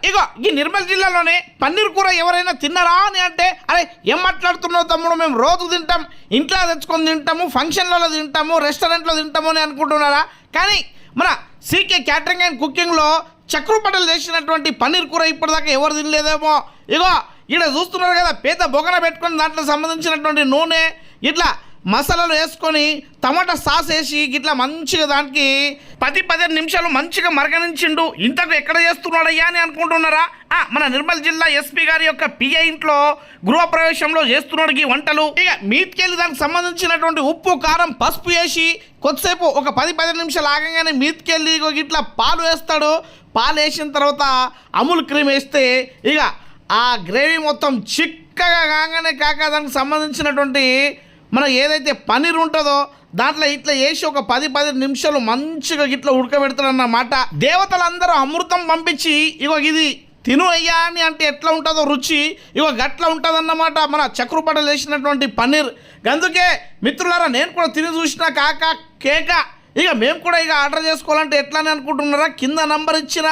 ఇగో ఈ నిర్మల్ జిల్లాలోనే పన్నీర్ కూర ఎవరైనా తిన్నారా అని అంటే, అరే ఏం మాట్లాడుతున్నావు తమ్ముడు, మేము రోజు తింటాం, ఇంట్లో తెచ్చుకొని తింటాము, ఫంక్షన్లలో తింటాము, రెస్టారెంట్లో తింటాము అని అనుకుంటున్నారా? కానీ మన సీకే క్యాటరింగ్ అండ్ కుకింగ్లో చక్రు పటేల్ చేసినటువంటి పన్నీర్ కూర ఇప్పటిదాకా ఎవరు తినలేదేమో. ఇగో ఇక్కడ చూస్తున్నారు కదా, పెద్ద బొగన పెట్టుకొని దాంట్లో సంబంధించినటువంటి నూనె ఇట్లా మసాలాలు వేసుకొని టమాటా సాస్ వేసి ఇట్లా మంచిగా దానికి 10-15 నిమిషాలు మంచిగా మరగనించిండు. ఇంతకు ఎక్కడ చేస్తున్నాడయ్యా అని అనుకుంటున్నారా? మన నిర్మల్ జిల్లా ఎస్పీ గారి యొక్క పిఐ ఇంట్లో గృహప్రవేశంలో చేస్తున్నాడు ఈ వంటలు. ఇక మీతికెళ్ళి దానికి సంబంధించినటువంటి ఉప్పు కారం పసుపు వేసి కొద్దిసేపు ఒక 10-15 నిమిషాలు ఆగంగానే మీతికెళ్ళి ఇట్లా పాలు వేస్తాడు. పాలు వేసిన తర్వాత అమూల్ క్రీమ్ వేస్తే ఇక ఆ గ్రేవీ మొత్తం చిక్కగా కాగానే దానికి సంబంధించినటువంటి మన ఏదైతే పన్నీర్ ఉంటుందో దాంట్లో ఇట్లా వేసి ఒక 10-15 నిమిషాలు మంచిగా ఇట్లా ఉడకబెడతారన్నమాట. దేవతలందరూ అమృతం పంపించి ఇగో ఇది తిను అయ్యా అని అంటే ఎట్లా ఉంటుందో రుచి ఇగో గట్లా ఉంటుందన్నమాట మన చక్రు పటేల్ వేసినటువంటి పన్నీర్. అందుకే మిత్రులారా, నేను కూడా తిని చూసిన కేక. ఇక మేము కూడా ఆర్డర్ చేసుకోవాలంటే ఎట్లా అని అనుకుంటున్నారా? కింద నంబర్ ఇచ్చిన